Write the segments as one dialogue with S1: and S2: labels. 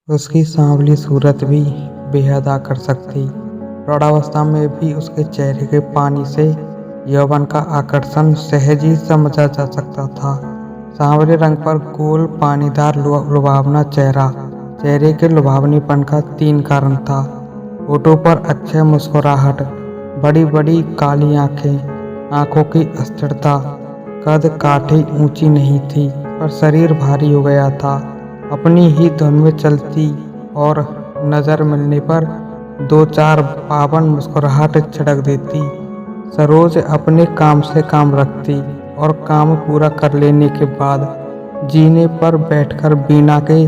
S1: उसकी सांवली सूरत भी बेहद आकर्षक थी। प्रौढ़ावस्था में भी उसके चेहरे के पानी से यौवन का आकर्षण सहज ही समझा जा सकता था। सांवले रंग पर गोल पानीदार लुभावना चेहरे के लुभावनेपन का 3 कारण था। होठों पर अक्षय मुस्कुराहट, बड़ी बड़ी काली आंखों की अस्थिरता, कद काठी ऊंची नहीं थी पर शरीर भारी हो गया था। अपनी ही धुन में चलती और नजर मिलने पर 2-4 पावन मुस्कुराहट छिड़क देती। सरोज अपने काम से काम रखती और काम पूरा कर लेने के बाद जीने पर बैठकर बीना के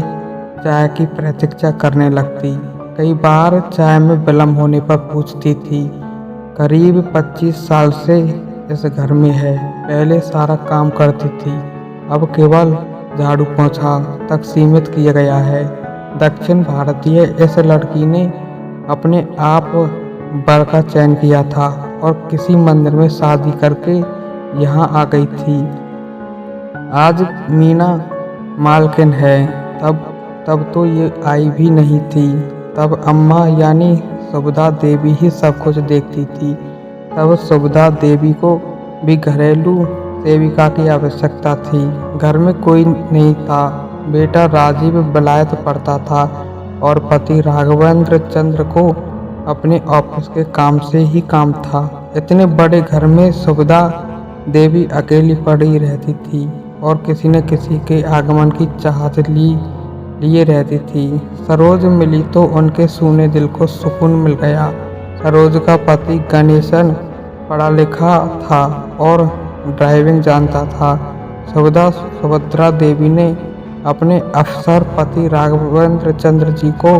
S1: चाय की प्रतीक्षा करने लगती। कई बार चाय में विलम्ब होने पर पूछती थी। करीब 25 साल से इस घर में है। पहले सारा काम करती थी, अब केवल झाड़ू पोंछा तक सीमित किया गया है। दक्षिण भारतीय इस लड़की ने अपने आप वर का चयन किया था और किसी मंदिर में शादी करके यहाँ आ गई थी। आज मीना मालकिन है, तब तो ये आई भी नहीं थी। तब अम्मा यानी सुभद्रा देवी ही सब कुछ देखती थी। तब सुभद्रा देवी को भी घरेलू सेविका की आवश्यकता थी। घर में कोई नहीं था। बेटा राजीव विलायत पढ़ता था और पति राघवेंद्र चंद्र को अपने ऑफिस के काम से ही काम था। इतने बड़े घर में सुभद्रा देवी अकेली पड़ी रहती थी और किसी न किसी के आगमन की चाहत लिए रहती थी। सरोज मिली तो उनके सूने दिल को सुकून मिल गया। सरोज का पति गणेशन पढ़ा लिखा था और ड्राइविंग जानता था। सुभद्रा देवी ने अपने अफसर पति राघवेंद्र चंद्र जी को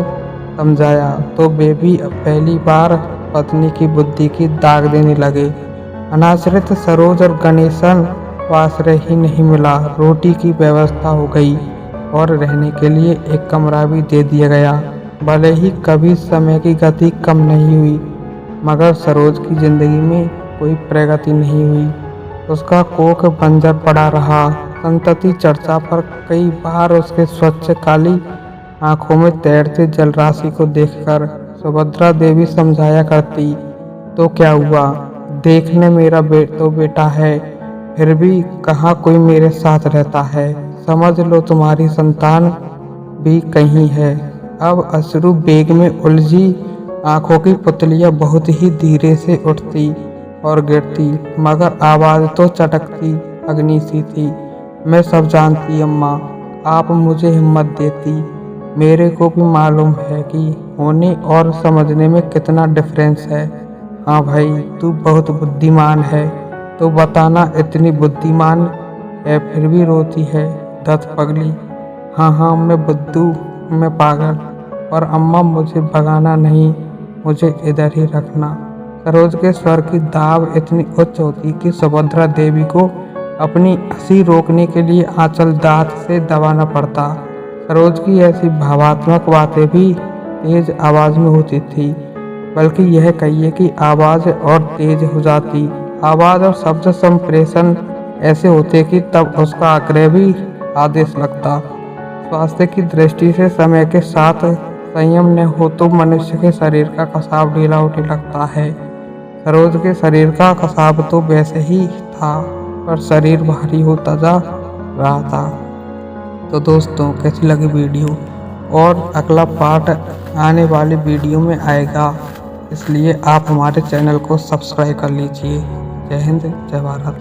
S1: समझाया तो वे भी पहली बार पत्नी की बुद्धि की दाग देने लगे। अनाश्रित सरोज और गणेशन को आश्रय ही नहीं मिला। रोटी की व्यवस्था हो गई और रहने के लिए एक कमरा भी दे दिया गया। भले ही कभी समय की गति कम नहीं हुई, मगर सरोज की जिंदगी में कोई प्रगति नहीं हुई। उसका कोख बंजर पड़ा रहा। संतति चर्चा पर कई बार उसके स्वच्छ काली आंखों में तैरते जलराशि को देखकर सुभद्रा देवी समझाया करती, तो क्या हुआ, देखने मेरा बेटा है, फिर भी कहाँ कोई मेरे साथ रहता है। समझ लो तुम्हारी संतान भी कहीं है। अब अश्रु बेग में उलझी आंखों की पुतलियां बहुत ही धीरे से उठती और गिरती, मगर आवाज तो चटकती अग्नि सी थी। मैं सब जानती अम्मा, आप मुझे हिम्मत देती। मेरे को भी मालूम है कि होने और समझने में कितना डिफरेंस है। हाँ भाई, तू बहुत बुद्धिमान है, तो बताना इतनी बुद्धिमान है फिर भी रोती है, धत पगली। हाँ, मैं बुद्धू, मैं पागल। और अम्मा मुझे भगाना नहीं, मुझे इधर ही रखना। सरोज के स्वर की दाब इतनी उच्च होती कि सुभद्रा देवी को अपनी हंसी रोकने के लिए आंचल दांत से दबाना पड़ता। सरोज की ऐसी भावात्मक बातें भी तेज आवाज में होती थी, बल्कि यह कहिए कि आवाज और तेज हो जाती। आवाज और शब्द संप्रेषण ऐसे होते कि तब उसका आग्रह भी आदेश लगता। स्वास्थ्य की दृष्टि से समय के साथ संयम न हो तो मनुष्य के शरीर का कसाव ढीला होने लगता है। सरोज के शरीर का कसाव तो वैसे ही था, पर शरीर भारी होता जा रहा था। तो दोस्तों, कैसी लगी वीडियो, और अगला पार्ट आने वाली वीडियो में आएगा, इसलिए आप हमारे चैनल को सब्सक्राइब कर लीजिए। जय हिंद, जय भारत।